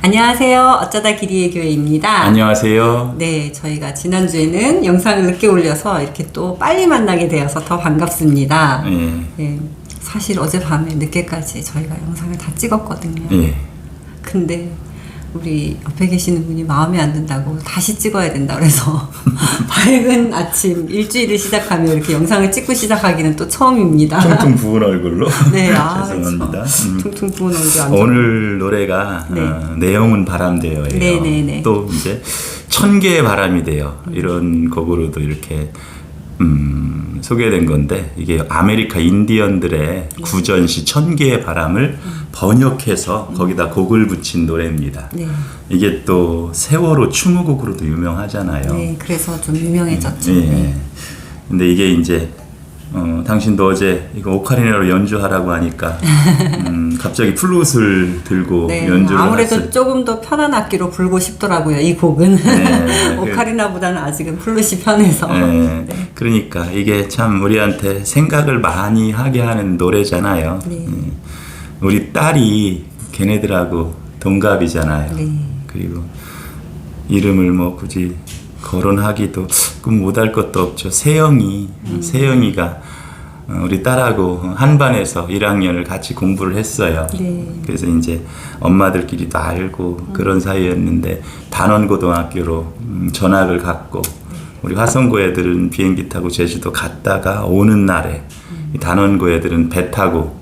안녕하세요. 어쩌다 기리의 교회입니다. 안녕하세요. 네, 저희가 지난주에는 영상을 늦게 올려서 이렇게 또 빨리 만나게 되어서 더 반갑습니다. 네, 사실 어젯밤에 늦게까지 저희가 영상을 다 찍었거든요. 근데 우리 옆에 계시는 분이 마음에 안 든다고 다시 찍어야 된다 그래서 밝은 아침 일주일을 시작하며 이렇게 영상을 찍고 시작하기는 또 처음입니다. 퉁퉁 부은 얼굴로. 네, 죄송합니다. 퉁퉁 부은 얼굴. 오늘 노래가 내용은 바람대요예요. 네네네. 또 이제 1000개의 바람이 돼요. 이런 곡으로도 이렇게 소개된 건데, 이게 아메리카 인디언들의 구전시 1000개의 바람을 번역해서 거기다 곡을 붙인 노래입니다. 네. 이게 또 세월호 추모곡으로도 유명하잖아요. 네, 그래서 좀 유명해졌죠. 근데 이게 이제 당신도 어제 이거 오카리나로 연주하라고 하니까 갑자기 플룻을 들고 연주를 아무래도 했어요. 조금 더 편한 악기로 불고 싶더라고요, 이 곡은. 오카리나보다는 아직은 플룻이 편해서. 그러니까 이게 참 우리한테 생각을 많이 하게 하는 노래잖아요. 우리 딸이 걔네들하고 동갑이잖아요. 그리고 이름을 뭐 굳이 거론하기도 못할 것도 없죠. 세영이가 우리 딸하고 한 반에서 1학년을 같이 공부를 했어요. 그래서 이제 엄마들끼리도 알고 그런 사이였는데, 단원고등학교로 전학을 갔고, 우리 화성고 애들은 비행기 타고 제주도 갔다가 오는 날에 단원고 애들은 배 타고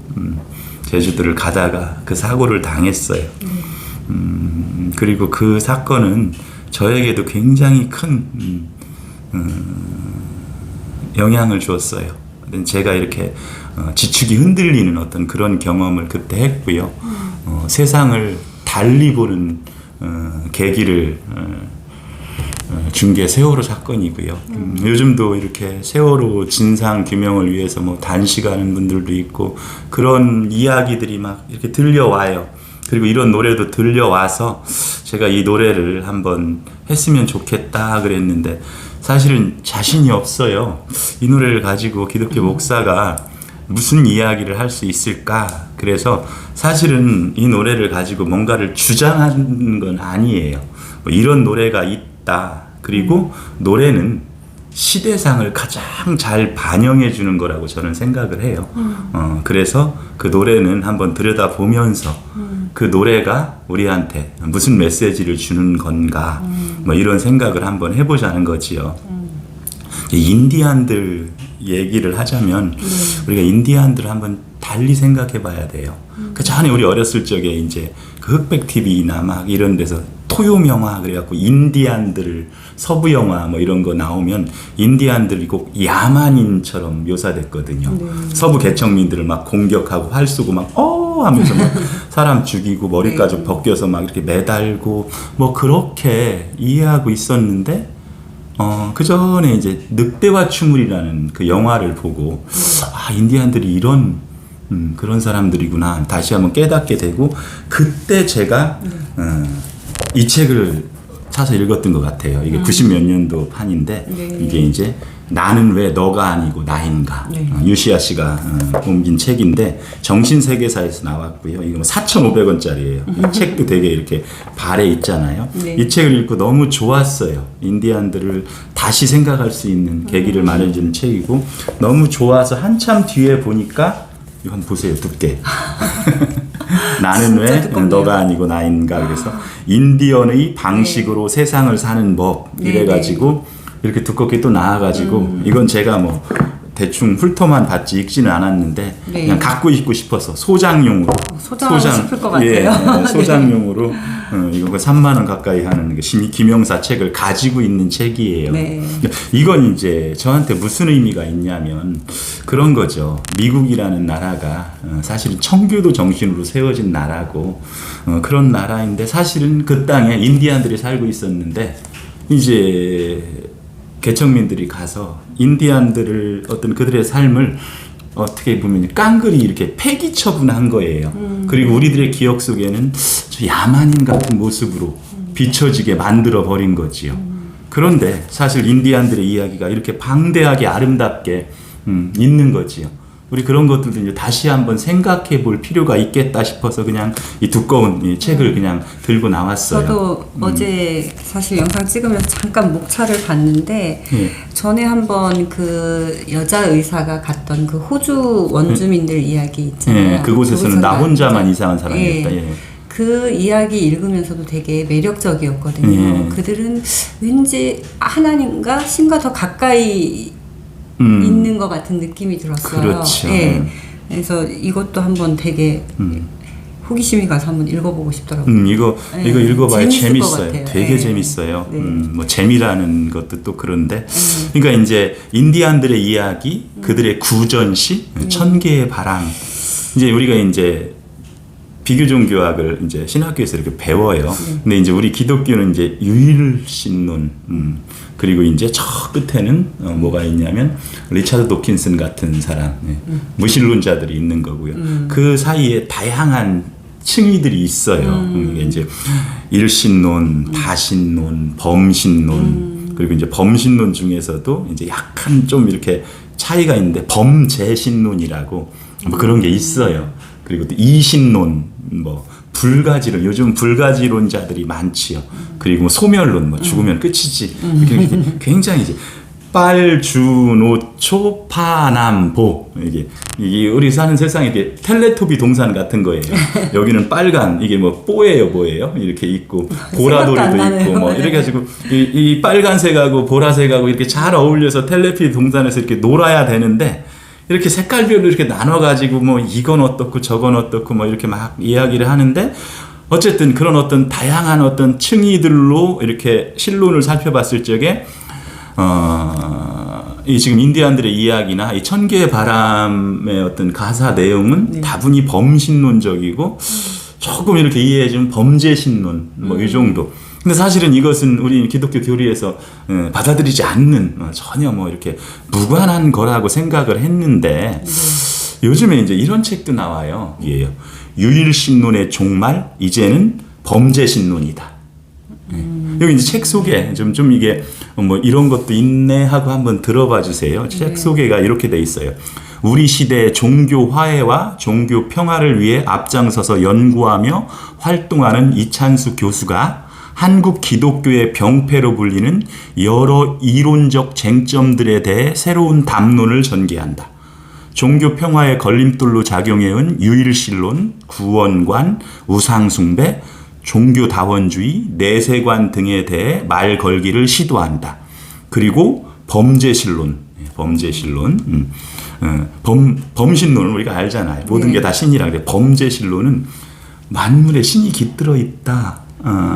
제주도를 가다가 그 사고를 당했어요. 그리고 그 사건은 저에게도 굉장히 큰 영향을 주었어요. 제가 이렇게 지축이 흔들리는 어떤 그런 경험을 그때 했고요. 세상을 달리 보는 계기를 준 게 세월호 사건이고요. 요즘도 이렇게 세월호 진상 규명을 위해서 뭐 단식하는 분들도 있고, 그런 이야기들이 막 이렇게 들려와요. 그리고 이런 노래도 들려와서 제가 이 노래를 한번 했으면 좋겠다 그랬는데, 사실은 자신이 없어요. 이 노래를 가지고 기독교 목사가 무슨 이야기를 할 수 있을까. 그래서 사실은 이 노래를 가지고 뭔가를 주장하는 건 아니에요. 뭐 이런 노래가 있다. 그리고 노래는 시대상을 가장 잘 반영해 주는 거라고 저는 생각을 해요. 그래서 그 노래는 한번 들여다보면서 그 노래가 우리한테 무슨 메시지를 주는 건가, 뭐 이런 생각을 한번 해보자는 거지요. 인디안들 얘기를 하자면 우리가 인디안들을 한번 달리 생각해 봐야 돼요. 그 전에 우리 어렸을 적에 이제 그 흑백 TV나 막 이런 데서 토요 영화 그래갖고 인디안들 서부 영화 뭐 이런 거 나오면 인디안들이 꼭 야만인처럼 묘사됐거든요. 서부 개척민들을 막 공격하고 활 쏘고 막 하면서 막 사람 죽이고 머리까지 벗겨서 막 이렇게 매달고 뭐 그렇게 이해하고 있었는데, 그 전에 이제 늑대와 추물이라는 그 영화를 보고 인디안들이 이런 그런 사람들이구나 다시 한번 깨닫게 되고, 그때 제가 이 책을 사서 읽었던 것 같아요. 이게 90몇 년도 판인데 네. 이게 이제 나는 왜 너가 아니고 나인가. 네. 유시아 씨가 옮긴 책인데 정신세계사에서 나왔고요. 이거 뭐 4,500원짜리예요. 이 책도 되게 이렇게 발에 있잖아요. 네. 이 책을 읽고 너무 좋았어요. 인디안들을 다시 생각할 수 있는 계기를 마련해주는 책이고 너무 좋아서 한참 뒤에 보니까 이건 보세요. 두께. 나는 왜 두껍네요. 너가 아니고 나인가. 그래서 인디언의 방식으로 세상을 사는 법 이래가지고 이렇게 두껍게 또 나와가지고 이건 제가 뭐 대충 훑어만 봤지 읽지는 않았는데 네. 그냥 갖고 있고 싶어서 소장용으로 소장하고 싶을 것 같아요. 예, 소장용으로 이거 3만 원 가까이 하는 김영사 책을 가지고 있는 책이에요. 네. 이건 이제 저한테 무슨 의미가 있냐면 그런 거죠. 미국이라는 나라가 사실은 청교도 정신으로 세워진 나라고 그런 나라인데 사실은 그 땅에 인디안들이 살고 있었는데 이제 개척민들이 가서 인디안들을 어떤 그들의 삶을 어떻게 보면 깡그리 이렇게 폐기 처분한 거예요. 그리고 우리들의 기억 속에는 저 야만인 같은 모습으로 비춰지게 만들어 버린 거지요. 그런데 사실 인디안들의 이야기가 이렇게 방대하게 아름답게 있는 거지요. 우리 그런 것들도 이제 다시 한번 생각해 볼 필요가 있겠다 싶어서 그냥 이 두꺼운 이 책을 그냥 들고 나왔어요. 저도 어제 사실 영상 찍으면서 잠깐 목차를 봤는데 전에 한번 그 여자 의사가 갔던 그 호주 원주민들 이야기 있잖아요. 그곳에서는 나 혼자만 이상한 사람이었다. 그 이야기 읽으면서도 되게 매력적이었거든요. 그들은 왠지 하나님과 신과 더 가까이 있는 것 같은 느낌이 들었어요. 그렇죠. 그래서 이것도 한번 되게 호기심이 가서 한번 읽어보고 싶더라고요. 이거 읽어봐야 재밌을 것 재밌어요. 같아요. 되게 재밌어요. 네. 뭐 재미라는 것도 또 그런데, 그러니까 이제 인디안들의 이야기, 그들의 구전시, 천개의 바람. 이제 우리가 이제 비교 종교학을 이제 신학교에서 이렇게 배워요. 근데 이제 우리 기독교는 이제 유일신론, 그리고 이제 저 끝에는 뭐가 있냐면 리차드 도킨슨 같은 사람, 무신론자들이 있는 거고요. 그 사이에 다양한 층위들이 있어요. 이게 이제 일신론, 다신론, 범신론, 그리고 이제 범신론 중에서도 이제 약간 좀 이렇게 차이가 있는데 범재신론이라고 뭐 그런 게 있어요. 그리고 또 이신론, 뭐 불가지론, 요즘 불가지론자들이 많지요. 그리고 뭐 소멸론, 뭐 죽으면 끝이지. 이렇게 굉장히 이제 빨주노초 파남보, 이게 우리 사는 세상에 이게 텔레토비 동산 같은 거예요. 여기는 빨간, 이게 뭐 뽀예요, 뭐예요? 이렇게 있고 보라돌이도 있고 뭐 이렇게 가지고 이 빨간색하고 보라색하고 이렇게 잘 어울려서 텔레토비 동산에서 이렇게 놀아야 되는데. 이렇게 색깔별로 이렇게 나눠가지고 뭐 이건 어떻고 저건 어떻고 뭐 이렇게 막 이야기를 하는데 어쨌든 그런 어떤 다양한 어떤 층위들로 이렇게 신론을 살펴봤을 적에 이 지금 인디안들의 이야기나 이 천개의 바람의 어떤 가사 내용은 다분히 범신론적이고 조금 이렇게 이해해주면 범죄신론 뭐 이 정도. 근데 사실은 이것은 우리 기독교 교리에서 받아들이지 않는 전혀 뭐 이렇게 무관한 거라고 생각을 했는데 요즘에 이제 이런 책도 나와요. 이게요. 유일신론의 종말, 이제는 범죄신론이다. 여기 이제 책 소개 좀 이게 뭐 이런 것도 있네 하고 한번 들어봐 주세요. 책 소개가 이렇게 돼 있어요. 우리 시대의 종교 화해와 종교 평화를 위해 앞장서서 연구하며 활동하는 이찬수 교수가 한국 기독교의 병폐로 불리는 여러 이론적 쟁점들에 대해 새로운 담론을 전개한다. 종교 평화의 걸림돌로 작용해온 유일신론, 구원관, 우상숭배, 종교다원주의, 내세관 등에 대해 말 걸기를 시도한다. 그리고 범죄신론, 범신론은 우리가 알잖아요. 모든 게 다 신이라 그래. 범죄신론은 만물에 신이 깃들어 있다.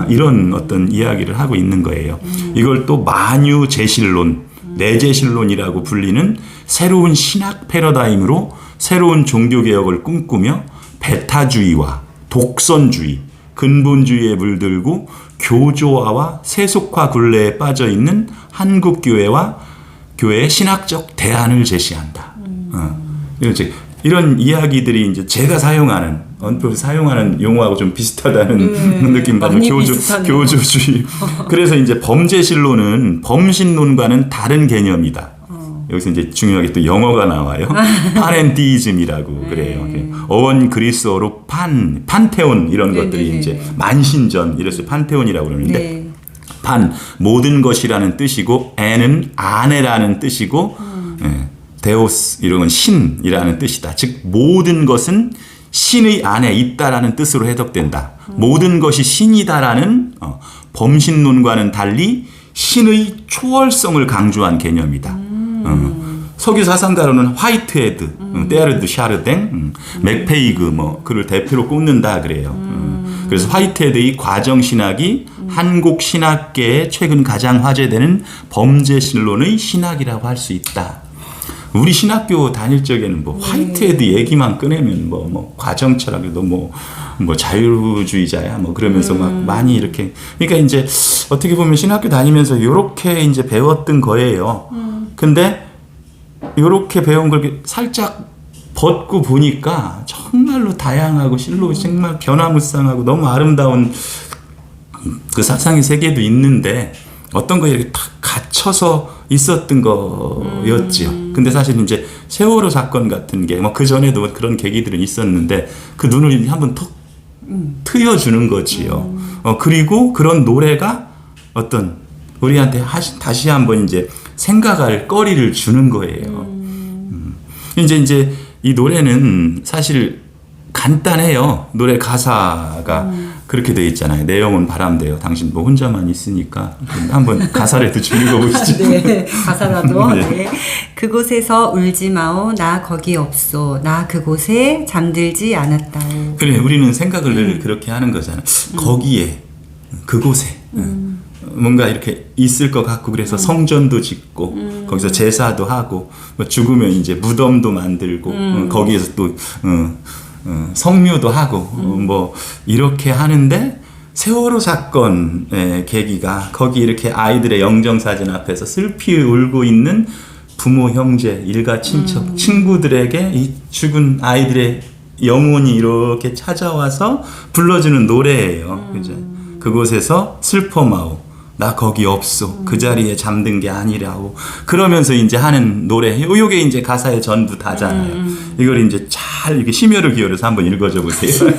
이런 어떤 이야기를 하고 있는 거예요. 이걸 또 만유제신론, 내제신론이라고 불리는 새로운 신학 패러다임으로 새로운 종교개혁을 꿈꾸며 배타주의와 독선주의, 근본주의에 물들고 교조화와 세속화 굴레에 빠져있는 한국교회와 교회의 신학적 대안을 제시한다. 이런 이야기들이 이제 제가 사용하는 언뜻 사용하는 용어하고 좀 비슷하다는 느낌 받는 교조주의. 그래서 이제 범죄실로는 범신론과는 다른 개념이다. 여기서 이제 중요하게 또 영어가 나와요. 파렌티즘이라고 그래요. 어원 그리스어로 판테온 이런 것들이 이제 만신전 이래서 판테온이라고 그러는데 판 모든 것이라는 뜻이고 에는 아내라는 뜻이고 데오스 이런 건 신이라는 뜻이다. 즉 모든 것은 신의 안에 있다라는 뜻으로 해석된다. 모든 것이 신이다라는 범신론과는 달리 신의 초월성을 강조한 개념이다. 석유 사상가로는 화이트헤드, 테르드 샤르댕, 맥페이그 뭐 그를 대표로 꼽는다 그래요. 그래서 화이트헤드의 과정 신학이 한국 신학계에 최근 가장 화제되는 범죄신론의 신학이라고 할 수 있다. 우리 신학교 다닐 적에는 뭐 화이트헤드 얘기만 꺼내면 뭐 과정 철학에도 뭐 자유주의자야 뭐 그러면서 막 많이 이렇게 그러니까 이제 어떻게 보면 신학교 다니면서 이렇게 이제 배웠던 거예요. 근데 이렇게 배운 걸 살짝 벗고 보니까 정말로 다양하고 실로 정말 변화무쌍하고 너무 아름다운 그 사상의 세계도 있는데 어떤 거에 이렇게 탁 갇혀서 있었던 거였지요. 근데 사실 이제 세월호 사건 같은 게 뭐 그 전에도 그런 계기들은 있었는데 그 눈을 한번 톡 트여주는 거지요. 그리고 그런 노래가 어떤 우리한테 다시 한번 이제 생각할 거리를 주는 거예요. 이제 이 노래는 사실 간단해요. 노래 가사가 그렇게 돼 있잖아요. 내용은 바람대요. 당신 뭐 혼자만 있으니까 한번 가사를 좀 읽어보시죠. 네, 가사라도. 네. 네. 그곳에서 울지 마오. 나 거기 없소. 나 그곳에 잠들지 않았다오. 그래, 우리는 생각을 늘 그렇게 하는 거잖아. 거기에, 그곳에. 뭔가 이렇게 있을 것 같고 그래서 성전도 짓고 거기서 제사도 하고 뭐 죽으면 이제 무덤도 만들고 거기에서 또 성묘도 하고 뭐 이렇게 하는데 세월호 사건의 계기가 거기 이렇게 아이들의 영정사진 앞에서 슬피 울고 있는 부모, 형제, 일가, 친척, 친구들에게 이 죽은 아이들의 영혼이 이렇게 찾아와서 불러주는 노래예요. 그죠? 그곳에서 슬퍼 마오. 나 거기 없어. 그 자리에 잠든 게 아니라고. 그러면서 이제 하는 노래. 요게 이제 가사의 전부 다잖아요. 이걸 이제 잘 이렇게 심혈을 기울여서 한번 읽어줘 보세요.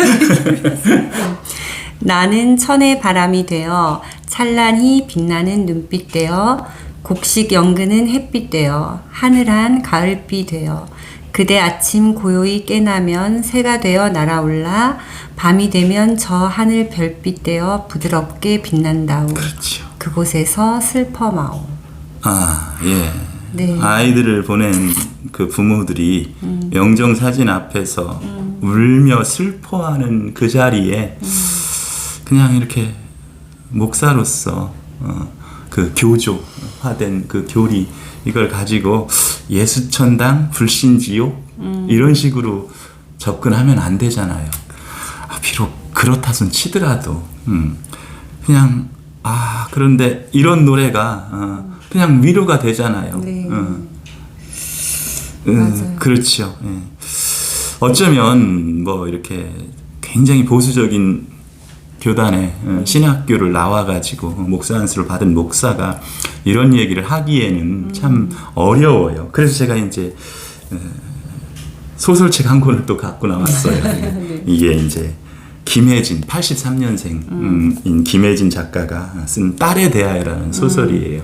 나는 천의 바람이 되어 찬란히 빛나는 눈빛 되어 곡식 연그는 햇빛 되어 하늘한 가을비 되어 그대 아침 고요히 깨나면 새가 되어 날아올라 밤이 되면 저 하늘 별빛 되어 부드럽게 빛난다오. 그렇죠. 그곳에서 슬퍼 마오. 아, 예. 네. 아이들을 보낸 그 부모들이 영정사진 앞에서 울며 슬퍼하는 그 자리에 그냥 이렇게 목사로서 그 교조화된 그 교리 이걸 가지고 예수천당 불신지옥 이런 식으로 접근하면 안 되잖아요. 비록 그렇다손 치더라도 그냥 그런데 이런 노래가 그냥 위로가 되잖아요. 네. 맞아요. 그렇죠. 예. 어쩌면 뭐 이렇게 굉장히 보수적인 교단에 신학교를 나와가지고 목사 안수를 받은 목사가 이런 얘기를 하기에는 참 어려워요. 그래서 제가 이제 소설책 한 권을 또 갖고 나왔어요. 네. 이게 이제 김혜진 83년생인 김혜진 작가가 쓴 딸에 대하여라는 소설이에요.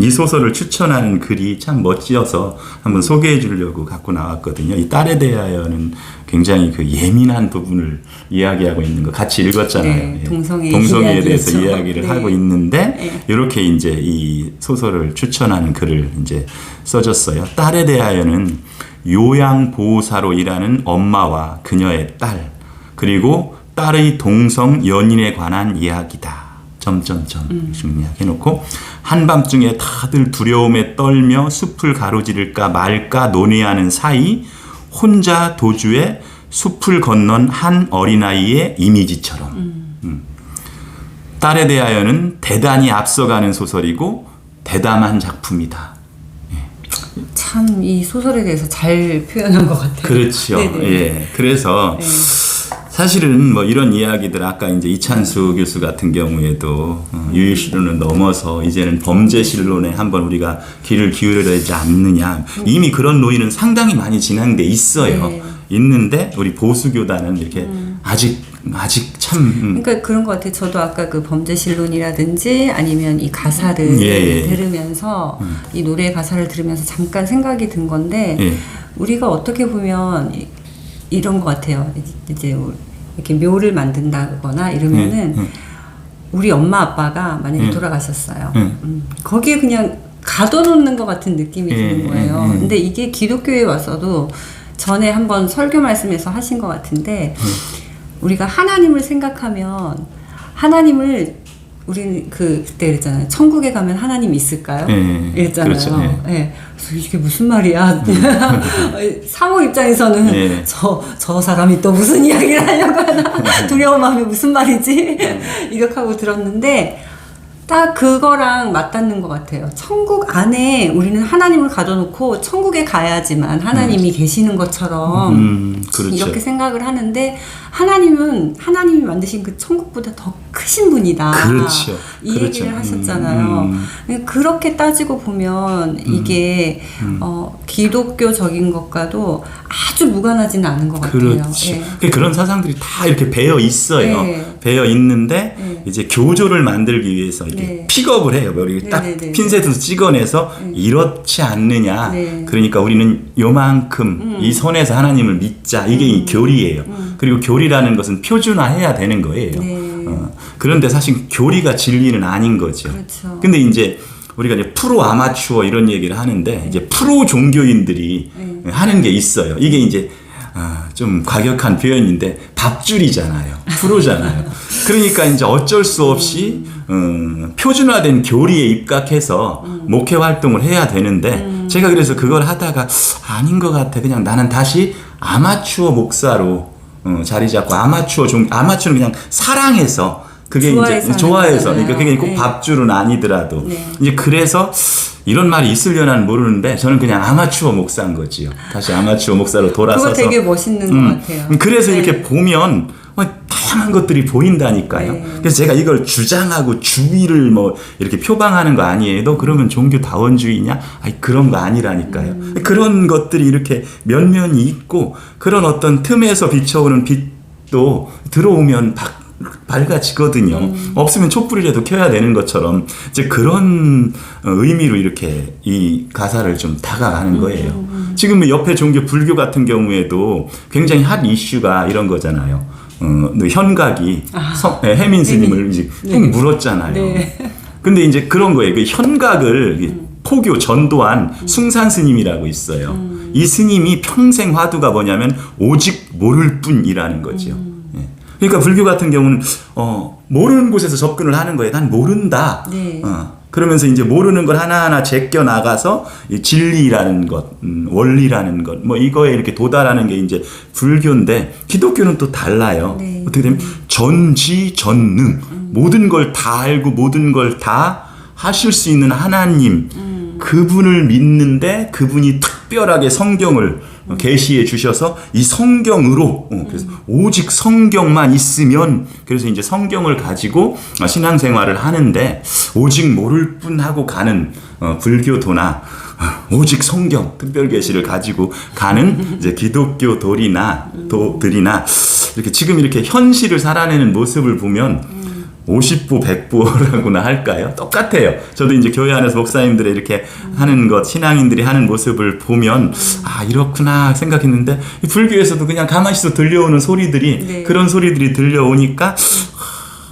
이 소설을 추천하는 글이 참 멋지어서 한번 소개해 주려고 갖고 나왔거든요. 이 딸에 대하여는 굉장히 그 예민한 부분을 이야기하고 있는 거 같이 읽었잖아요. 네, 동성애에 대해서 이야기했죠. 이야기를 네. 하고 있는데 네. 이렇게 이제 이 소설을 추천하는 글을 이제 써줬어요. 딸에 대하여는 요양보호사로 일하는 엄마와 그녀의 딸 그리고 딸의 동성 연인에 관한 이야기다. 이야기해놓고 한밤중에 다들 두려움에 떨며 숲을 가로지를까 말까 논의하는 사이 혼자 도주에 숲을 건넌 한 어린아이의 이미지처럼 딸에 대하여는 대단히 앞서가는 소설이고 대담한 작품이다. 참 이 소설에 대해서 잘 표현한 것 같아요. 그렇죠. 네네. 예. 그래서 네. 사실은 뭐 이런 이야기들 아까 이제 이찬수 교수 같은 경우에도 유일신론을 넘어서 이제는 범죄신론에 한번 우리가 귀를 기울여야 되지 않느냐. 이미 그런 논의는 상당히 많이 진행돼 있어요. 네. 있는데 우리 보수교단은 이렇게 아직 참 그러니까 그런 것 같아요. 저도 아까 그 범죄신론이라든지 아니면 이 가사를 예. 들으면서 이 노래 가사를 들으면서 잠깐 생각이 든 건데 예. 우리가 어떻게 보면 이런 것 같아요. 이제 이렇게 묘를 만든다거나 이러면은 우리 엄마 아빠가 만약에 돌아가셨어요. 거기에 그냥 가둬놓는 것 같은 느낌이 드는 거예요. 근데 이게 기독교에 와서도 전에 한번 설교 말씀에서 하신 것 같은데 우리가 하나님을 생각하면 하나님을 우리는 그때 그랬잖아요. 천국에 가면 하나님 있을까요? 이랬잖아요. 그렇죠. 예. 그래서 이게 무슨 말이야? 사모 입장에서는 저 사람이 또 무슨 이야기를 하려고 하나 두려운 마음에 무슨 말이지? 이렇게 하고 들었는데 딱 그거랑 맞닿는 것 같아요. 천국 안에 우리는 하나님을 가둬놓고 천국에 가야지만 하나님이 계시는 것처럼 그렇죠. 이렇게 생각을 하는데 하나님이 만드신 그 천국보다 더 크신 분이다. 그렇죠. 이 그렇죠. 얘기를 하셨잖아요. 그렇게 따지고 보면 이게 기독교적인 것과도 아주 무관하지는 않은 것 같아요. 그렇죠. 예. 그런 사상들이 다 이렇게 배어 있어요. 네. 배어 있는데 이제 교조를 만들기 위해서 이렇게 픽업을 해요. 우리 딱 핀셋으로 찍어내서 이렇지 않느냐. 그러니까 우리는 요만큼 이 선에서 하나님을 믿자. 이게 이 교리예요. 그리고 교리라는 것은 표준화해야 되는 거예요. 그런데 사실 교리가 진리는 아닌 거죠. 그렇죠. 근데 이제 우리가 이제 프로 아마추어 이런 얘기를 하는데 이제 프로 종교인들이 하는 게 있어요. 이게 이제 좀 과격한 표현인데 밥줄이잖아요. 프로잖아요. 그러니까 이제 어쩔 수 없이 표준화된 교리에 입각해서 목회 활동을 해야 되는데 제가 그래서 그걸 하다가 아닌 것 같아. 그냥 나는 다시 아마추어 목사로 자리 잡고 아마추어는 그냥 사랑해서 그게 이제 좋아해서 그러니까 그게 꼭 밥줄은 아니더라도 이제 그래서 이런 말이 있으려나는 모르는데 저는 그냥 아마추어 목사인 거지요. 다시 아마추어 목사로 돌아서서 그거 되게 멋있는 것 같아요. 그래서 이렇게 보면 다양한 것들이 보인다니까요. 그래서 제가 이걸 주장하고 주의를 뭐 이렇게 표방하는 거 아니에요. 너 그러면 종교다원주의냐? 아니 그런 거 아니라니까요. 그런 것들이 이렇게 면면이 있고 그런 어떤 틈에서 비춰오는 빛도 들어오면 밝아지거든요. 없으면 촛불이라도 켜야 되는 것처럼 이제 그런 의미로 이렇게 이 가사를 좀 다가가는 거예요. 지금 옆에 종교 불교 같은 경우에도 굉장히 핫 이슈가 이런 거잖아요. 현각이 해민 스님을 이제 꼭 물었잖아요. 근데 이제 그런 거예요. 그 현각을 포교 전도한 숭산 스님이라고 있어요. 이 스님이 평생 화두가 뭐냐면 오직 모를 뿐이라는 거죠. 그러니까 불교 같은 경우는 모르는 곳에서 접근을 하는 거예요. 난 모른다. 그러면서 이제 모르는 걸 하나하나 제껴 나가서 진리라는 것, 원리라는 것, 뭐 이거에 이렇게 도달하는 게 이제 불교인데 기독교는 또 달라요. 어떻게 되면 전지전능, 모든 걸 다 알고 모든 걸 다 하실 수 있는 하나님, 그분을 믿는데 그분이 특별하게 성경을 계시해 주셔서 이 성경으로 그래서 오직 성경만 있으면 그래서 이제 성경을 가지고 신앙생활을 하는데 오직 모를 뿐 하고 가는 불교도나 오직 성경 특별 계시를 가지고 가는 이제 기독교들이나 이렇게 지금 이렇게 현실을 살아내는 모습을 보면 50부 100부라고나 할까요? 똑같아요. 저도 이제 교회 안에서 목사님들이 이렇게 하는 것, 신앙인들이 하는 모습을 보면 이렇구나 생각했는데 불교에서도 그냥 가만히 있어 들려오는 소리들이 그런 소리들이 들려오니까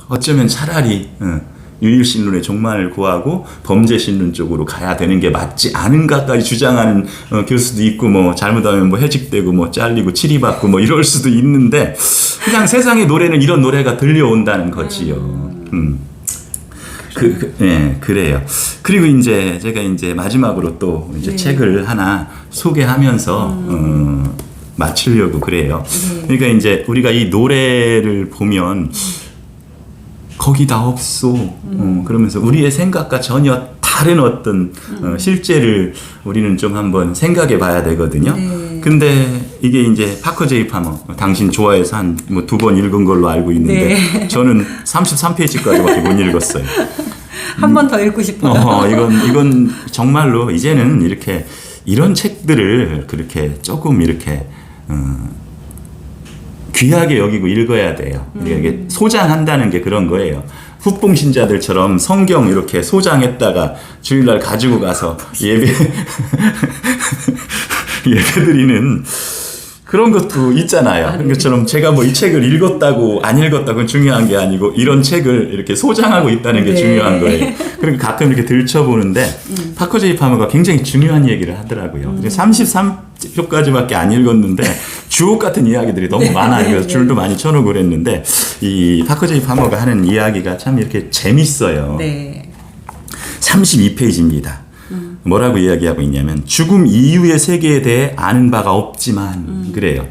어쩌면 차라리 유일신론의 종말을 구하고 범죄신론 쪽으로 가야 되는 게 맞지 않은가까지 주장하는 교수도 있고 뭐 잘못하면 뭐 해직되고 뭐 잘리고 치리받고 뭐 이럴 수도 있는데 그냥 세상의 노래는 이런 노래가 들려온다는 거지요. 그래요. 그리고 이제 제가 이제 마지막으로 또 이제 책을 하나 소개하면서 마치려고 그래요. 그러니까 이제 우리가 이 노래를 보면 거기 다 없소. 그러면서 우리의 생각과 전혀 다른 어떤 실제를 우리는 좀 한번 생각해 봐야 되거든요. 네. 근데 이게 이제 파커 제이 파머, 당신 좋아해서 한 뭐 2번 읽은 걸로 알고 있는데 네. 저는 33페이지까지밖에 못 읽었어요. 한 번 더 읽고 싶어요. 이건 정말로 이제는 이렇게 이런 책들을 그렇게 조금 이렇게 귀하게 여기고 읽어야 돼요. 이게 소장한다는 게 그런 거예요. 훅봉 신자들처럼 성경 이렇게 소장했다가 주일날 가지고 가서 예배드리는 그런 것도 있잖아요. 그것처럼 제가 뭐 이 책을 읽었다고 안 읽었다고 중요한 게 아니고 이런 책을 이렇게 소장하고 있다는 게 네. 중요한 거예요. 그러니까 가끔 이렇게 들춰보는데 파커 제이 파머가 굉장히 중요한 얘기를 하더라고요. 33표까지밖에 안 읽었는데 주옥 같은 이야기들이 너무 많아요. 그래서 줄도 많이 쳐놓고 그랬는데 이 파커 제이 파머가 하는 이야기가 참 이렇게 재밌어요. 네. 32페이지입니다. 뭐라고 이야기하고 있냐면 죽음 이후의 세계에 대해 아는 바가 없지만 그래요.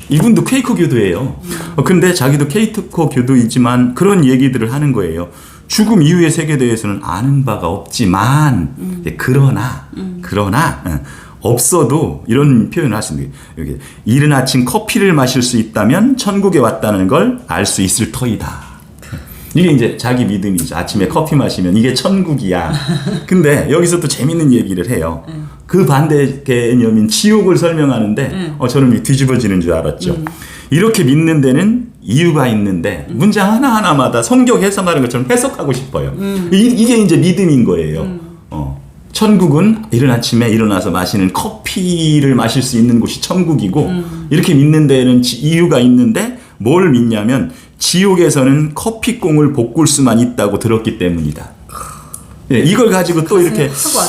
이분도 퀘이커 교도예요. 근데 자기도 퀘이커 교도이지만 그런 얘기들을 하는 거예요. 죽음 이후의 세계에 대해서는 아는 바가 없지만 그러나 없어도 이런 표현을 하시는 거예요. 여기 이른 아침 커피를 마실 수 있다면 천국에 왔다는 걸 알 수 있을 터이다. 이게 이제 자기 믿음이죠. 아침에 커피 마시면 이게 천국이야. 근데 여기서 또 재밌는 얘기를 해요. 그 반대 개념인 지옥을 설명하는데 저는 뒤집어지는 줄 알았죠. 이렇게 믿는 데는 이유가 있는데 문장 하나하나마다 성경 해석하는 것처럼 해석하고 싶어요. 이게 이제 믿음인 거예요. 천국은 이른 아침에 일어나서 마시는 커피를 마실 수 있는 곳이 천국이고 이렇게 믿는 데는 이유가 있는데 뭘 믿냐면 지옥에서는 커피콩을 볶을 수만 있다고 들었기 때문이다. 예, 이걸 가지고 또 이렇게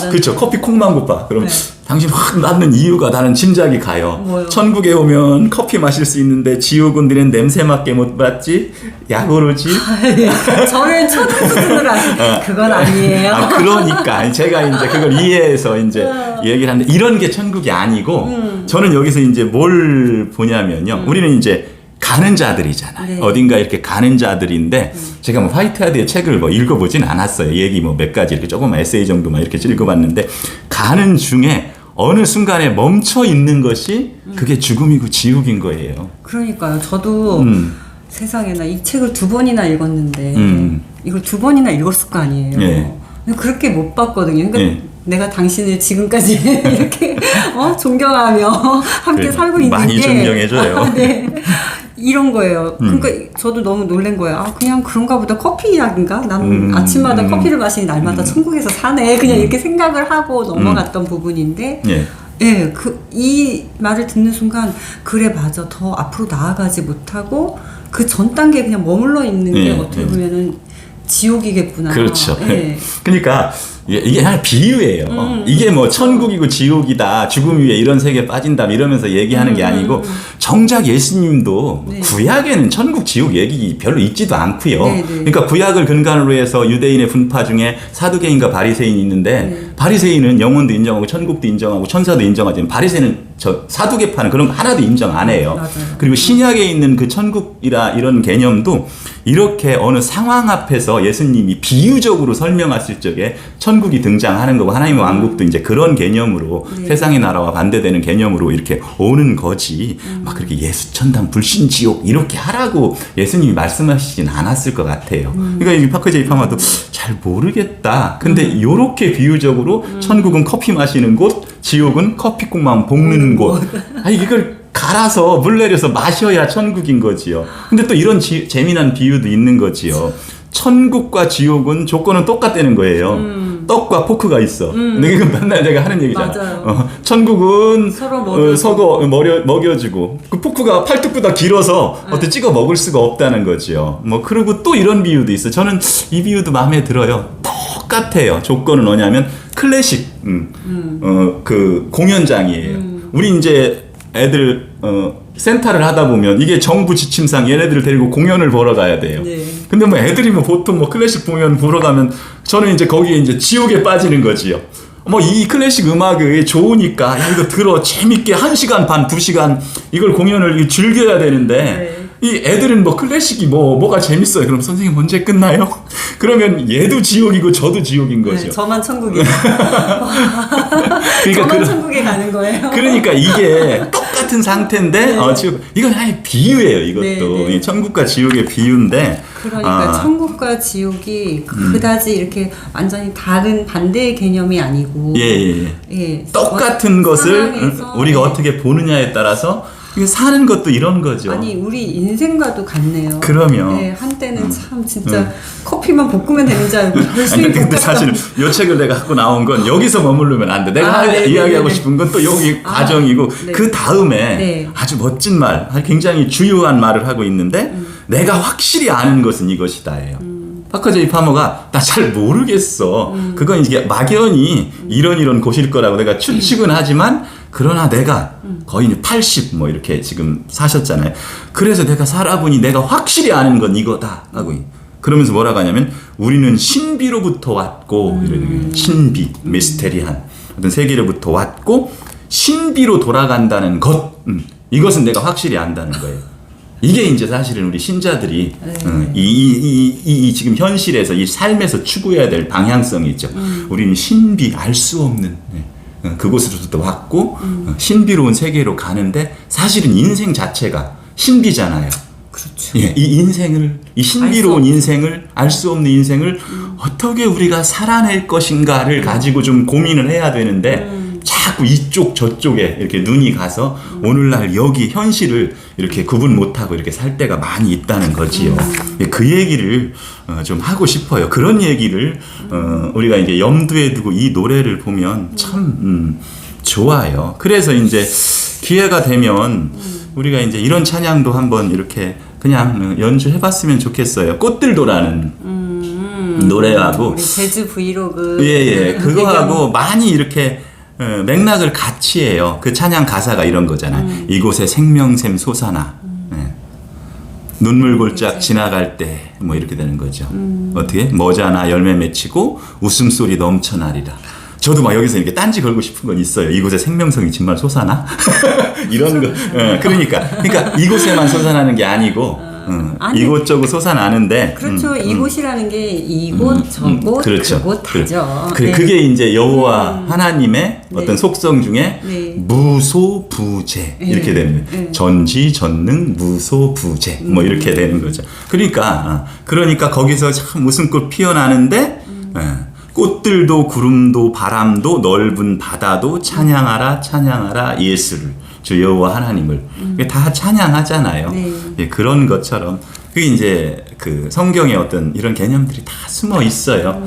그렇죠. 커피콩만 볶아. 그럼 당신 확 낳는 이유가 나는 짐작이 가요. 뭐요? 천국에 오면 커피 마실 수 있는데 지옥은 너는 냄새밖에 못 맡지? 야구르지? 저는 초등 수준으로 그건 아니에요. 그러니까 제가 이제 그걸 이해해서 이제 얘기를 하는데 이런 게 천국이 아니고 저는 여기서 이제 뭘 보냐면요. 우리는 이제 가는 자들이잖아요. 네. 어딘가 이렇게 가는 자들인데 제가 뭐 화이트하드의 책을 뭐 읽어보진 않았어요. 얘기 뭐 몇 가지 이렇게 조금 에세이 정도만 이렇게 읽어봤는데 가는 중에 어느 순간에 멈춰 있는 것이 그게 죽음이고 지옥인 거예요. 그러니까요. 저도 세상에나 이 책을 2번이나 읽었는데 이걸 2번이나 읽었을 거 아니에요. 예. 근데 그렇게 못 봤거든요. 그러니까 예. 내가 당신을 지금까지 이렇게 존경하며 함께 살고 있는 많이 게 존경해줘요. 네. 이런 거예요. 그러니까 저도 너무 놀란 거예요. 그냥 그런가 보다 커피 이야기인가? 난 아침마다 커피를 마시니 날마다 천국에서 사네. 그냥 이렇게 생각을 하고 넘어갔던 부분인데 예. 예, 이 말을 듣는 순간 그래 맞아. 더 앞으로 나아가지 못하고 그 전 단계에 그냥 머물러 있는 게 어떻게 보면은 지옥이겠구나. 그렇죠. 예. 그러니까 이게 그냥 비유예요. 이게 뭐 천국이고 지옥이다, 죽음 위에 이런 세계에 빠진다 이러면서 얘기하는 게 아니고 정작 예수님도 네. 구약에는 천국 지옥 얘기 별로 있지도 않고요. 네, 네. 그러니까 구약을 근간으로 해서 유대인의 분파 중에 사두개인과 바리새인이 있는데 바리새인은 영혼도 인정하고 천국도 인정하고 천사도 인정하지만 바리새인은 저 사두개파는 그런 거 하나도 인정 안 해요. 맞아요. 그리고 신약에 있는 그 천국이라 이런 개념도 이렇게 어느 상황 앞에서 예수님이 비유적으로 설명하실 적에 천국이 등장하는 거고 하나님의 왕국도 이제 그런 개념으로 세상의 나라와 반대되는 개념으로 이렇게 오는 거지 막 그렇게 예수 천당 불신 지옥 이렇게 하라고 예수님이 말씀하시진 않았을 것 같아요. 그러니까 이 파커 제이 파머도 잘 모르겠다. 근데 요렇게 비유적으로 천국은 커피 마시는 곳, 지옥은 커피국만 볶는 곳. 이걸 갈아서 물 내려서 마셔야 천국인 거지요. 근데 또 이런 재미난 비유도 있는 거지요. 천국과 지옥은 조건은 똑같다는 거예요. 떡과 포크가 있어. 근데 이건 맨날 내가 하는 얘기잖아. 맞아요. 천국은 서로 먹여주고 그 포크가 팔뚝보다 길어서 어떻게 찍어 먹을 수가 없다는 거지요. 뭐 그리고 또 이런 비유도 있어. 저는 이 비유도 마음에 들어요. 똑같아요. 조건은 뭐냐면 클래식 그 공연장이에요. 우리 이제 애들 센터를 하다 보면 이게 정부 지침상 얘네들을 데리고 공연을 보러 가야 돼요. 네. 근데 뭐 애들이면 보통 뭐 클래식 공연 보러 가면 저는 이제 거기에 이제 지옥에 빠지는 거지요. 뭐 이 클래식 음악이 좋으니까 야 이거 들어 재밌게 1시간 반 2시간 이걸 공연을 즐겨야 되는데 이 애들은 뭐 클래식이 뭐가 재밌어요. 그럼 선생님 언제 끝나요? 그러면 얘도 지옥이고 저도 지옥인 거죠. 네, 저만 천국이에요. 그러니까 저만 천국에 가는 거예요. 그러니까 이게 똑같은 상태인데 네. 지옥, 이건 아예 비유예요. 이것도 네, 네. 천국과 지옥의 비유인데. 그러니까 천국과 지옥이 그다지 이렇게 완전히 다른 반대의 개념이 아니고 예, 똑같은 것을 상황에서, 우리가 어떻게 보느냐에 따라서 이게 사는 것도 이런 거죠. 아니 우리 인생과도 같네요. 그러면 네, 한때는 참 진짜 커피만 볶으면 되는 줄 알고 열심히 근데 사실 이 책을 내가 갖고 나온 건 여기서 머무르면 안 돼. 내가 이야기하고 싶은 건 또 여기 과정이고 네. 그 다음에 네. 아주 멋진 말, 굉장히 주요한 말을 하고 있는데 내가 확실히 아는 것은 이것이다예요. 파커제이 파머가 나 잘 모르겠어. 그건 이게 막연히 이런 곳일 거라고 내가 추측은 하지만 그러나 내가 거의 80 뭐 이렇게 지금 사셨잖아요. 그래서 내가 살아보니 내가 확실히 아는 건 이거다 하고 그러면서 뭐라고 하냐면 우리는 신비로부터 왔고 이런 신비, 미스테리한 어떤 세계로부터 왔고 신비로 돌아간다는 것 이것은 내가 확실히 안다는 거예요. 이게 이제 사실은 우리 신자들이 이 지금 현실에서 이 삶에서 추구해야 될 방향성이 있죠. 우리는 신비 알 수 없는 그곳으로부터 왔고 신비로운 세계로 가는데 사실은 인생 자체가 신비잖아요. 그렇죠. 예, 이 신비로운 인생을 알 수 없는 인생을 어떻게 우리가 살아낼 것인가를 가지고 좀 고민을 해야 되는데 자꾸 이쪽 저쪽에 이렇게 눈이 가서 오늘날 여기 현실을 이렇게 구분 못하고 이렇게 살 때가 많이 있다는 거지요. 그 얘기를 좀 하고 싶어요. 그런 얘기를 우리가 이제 염두에 두고 이 노래를 보면 참 좋아요. 그래서 이제 기회가 되면 우리가 이제 이런 찬양도 한번 이렇게 그냥 연주해봤으면 좋겠어요. 꽃들도라는 노래하고 우리 제주 브이로그 그거하고 많이 이렇게 맥락을 같이 해요. 그 찬양 가사가 이런 거잖아요. 이곳에 생명샘 솟아나 눈물 골짝 지나갈 때 뭐 이렇게 되는 거죠. 어떻게? 머자나 열매 맺히고 웃음소리 넘쳐나리라. 저도 막 여기서 이렇게 딴지 걸고 싶은 건 있어요. 이곳에 생명성이 정말 솟아나? 이런 거. 그러니까 이곳에만 솟아나는 게 아니고 아니, 이곳저곳 솟아나는데 그렇죠. 이곳이라는 게 이곳 저곳 그렇죠. 그곳 다죠. 그게 이제 여호와 하나님의 어떤 속성 중에 무소부재 이렇게 되는 거예요. 전지전능 무소부재 뭐 이렇게 되는 거죠. 그러니까 거기서 참 웃음꽃 피어나는데 꽃들도 구름도 바람도 넓은 바다도 찬양하라 찬양하라 예수를 주 여호와 하나님을 다 찬양하잖아요. 그런 것처럼 그게 이제 그 성경에 어떤 이런 개념들이 다 숨어 있어요.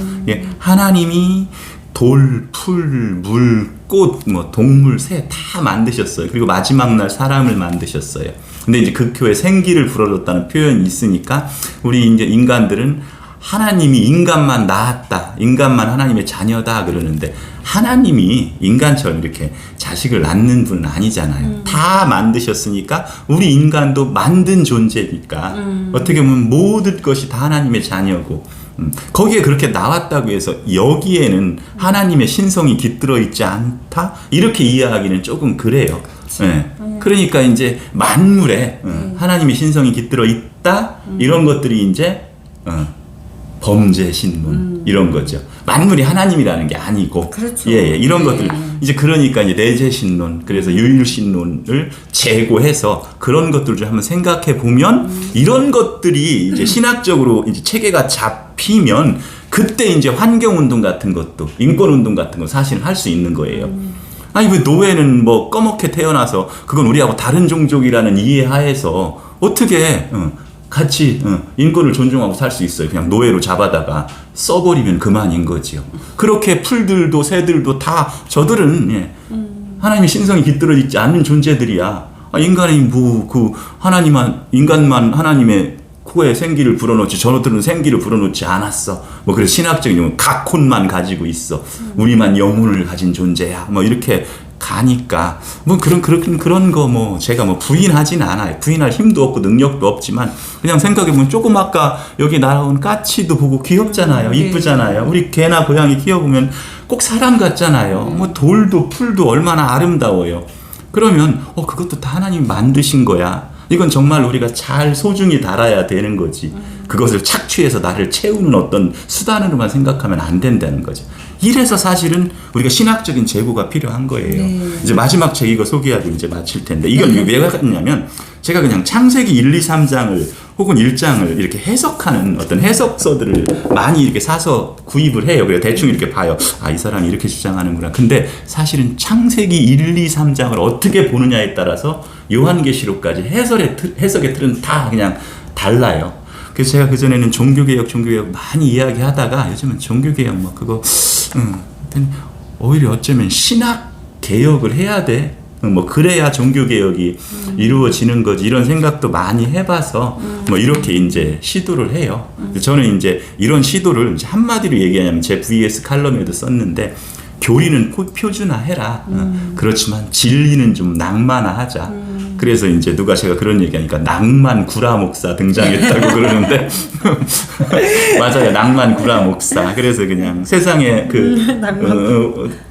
하나님이 돌, 풀, 물, 꽃, 뭐 동물, 새 다 만드셨어요. 그리고 마지막 날 사람을 만드셨어요. 근데 이제 그 교회 생기를 불어줬다는 표현이 있으니까 우리 이제 인간들은 하나님이 인간만 낳았다. 인간만 하나님의 자녀다 그러는데 하나님이 인간처럼 이렇게 자식을 낳는 분은 아니잖아요. 다 만드셨으니까 우리 인간도 만든 존재니까 어떻게 보면 모든 것이 다 하나님의 자녀고 거기에 그렇게 나왔다고 해서 여기에는 하나님의 신성이 깃들어 있지 않다? 이렇게 이해하기는 조금 그래요. 그러니까 이제 만물에 하나님의 신성이 깃들어 있다? 이런 것들이 이제 범죄 신론 이런 거죠. 만물이 하나님이라는 게 아니고, 그렇죠. 이런 것들 이제 그러니까 이제 내재 신론, 그래서 유일 신론을 제고해서 그런 것들을 좀 한번 생각해 보면 이런 것들이 이제 신학적으로 이제 체계가 잡히면 그때 이제 환경 운동 같은 것도 인권 운동 같은 거 사실 할 수 있는 거예요. 아니 왜 노예는 뭐 꺼멓게 태어나서 그건 우리하고 다른 종족이라는 이해하에서 어떻게 같이 인권을 존중하고 살 수 있어요. 그냥 노예로 잡아다가 써버리면 그만인 거지요. 그렇게 풀들도 새들도 다 저들은 하나님의 신성이 깃들어 있지 않는 존재들이야. 인간이 뭐 그 인간만 하나님의 코에 생기를 불어넣지 저들은 생기를 불어넣지 않았어. 뭐 그래서 신학적인 경우 각혼만 가지고 있어. 우리만 영혼을 가진 존재야. 뭐 이렇게 가니까 뭐 그런 거 뭐 제가 뭐 부인하진 않아요. 부인할 힘도 없고 능력도 없지만 그냥 생각해 보면 조금 아까 여기 날아온 까치도 보고 귀엽잖아요. 이쁘잖아요. 우리 개나 고양이 키워보면 꼭 사람 같잖아요. 뭐 돌도 풀도 얼마나 아름다워요. 그러면 그것도 다 하나님 만드신 거야. 이건 정말 우리가 잘 소중히 다뤄야 되는 거지. 그것을 착취해서 나를 채우는 어떤 수단으로만 생각하면 안 된다는 거죠. 이래서 사실은 우리가 신학적인 재고가 필요한 거예요. 네. 이제 마지막 책 이거 소개하고 이제 마칠 텐데 이건 왜 했냐면 제가 그냥 창세기 1, 2, 3장을 혹은 1장을 이렇게 해석하는 어떤 해석서들을 많이 이렇게 사서 구입을 해요. 그래서 대충 이렇게 봐요. 아, 이 사람이 이렇게 주장하는구나. 근데 사실은 창세기 1, 2, 3장을 어떻게 보느냐에 따라서 요한계시록까지 해석의 틀은 다 그냥 달라요. 그래서 제가 그전에는 종교개혁 많이 이야기하다가 요즘은 종교개혁 뭐 그거 오히려 어쩌면 신학개혁을 해야 돼. 뭐 그래야 종교개혁이 이루어지는 거지 이런 생각도 많이 해봐서 뭐 이렇게 이제 시도를 해요. 저는 이제 이런 시도를 이제 한마디로 얘기하냐면 제 VS 칼럼에도 썼는데 교리는 표준화해라. 그렇지만 진리는 좀 낭만화하자. 그래서 이제 누가 제가 그런 얘기하니까 낭만 구라 목사 등장했다고 그러는데 맞아요. 낭만 구라 목사. 그래서 그냥 세상에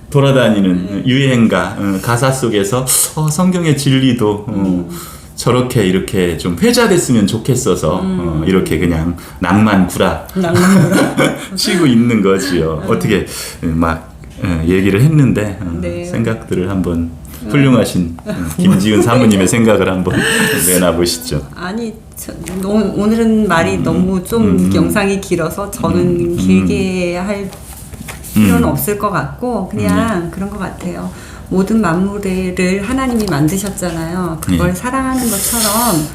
돌아다니는 유행가 가사 속에서 성경의 진리도 저렇게 이렇게 좀 회자됐으면 좋겠어서 이렇게 그냥 낭만 구라 치고 있는 거지요. 어떻게 막 얘기를 했는데 네. 생각들을 한번 훌륭하신 김지은 사모님의 생각을 한번 내놔보시죠. 아니 오늘은 말이 너무 좀 영상이 길어서 저는 길게 할 필요는 없을 것 같고 그냥 그런 것 같아요. 모든 만물을 하나님이 만드셨잖아요. 그걸 사랑하는 것처럼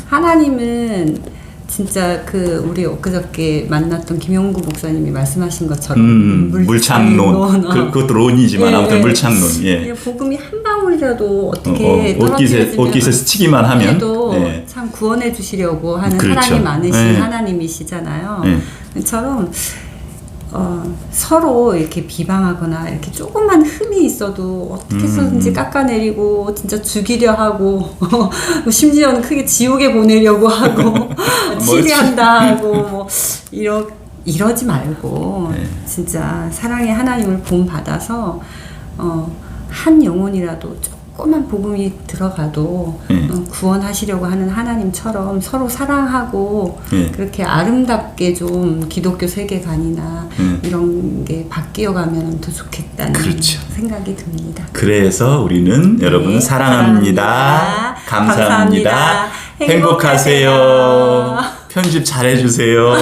하나님은 진짜 우리 엊그저께 만났던 김용구 목사님이 말씀하신 것처럼 물창론 그것도 론이지만 예, 아무튼 물창론 복음이 한 방울이라도 어떻게 옷깃에 스치기만 하면 도 참 구원해 주시려고 하는 그렇죠. 사랑이 많으신 하나님이시잖아요. 처럼 서로 이렇게 비방하거나 이렇게 조금만 흠이 있어도 어떻게 해서든지 깎아내리고 진짜 죽이려 하고 심지어는 크게 지옥에 보내려고 하고 치리한다 하고 뭐 이러지 말고 진짜 사랑의 하나님을 본받아서 한 영혼이라도 조그만 복음이 들어가도 구원하시려고 하는 하나님처럼 서로 사랑하고 그렇게 아름답게 좀 기독교 세계관이나 이런 게 바뀌어가면 더 좋겠다는 그렇죠. 생각이 듭니다. 그래서 우리는 여러분 사랑합니다. 감사합니다. 행복하세요. 편집 잘해주세요.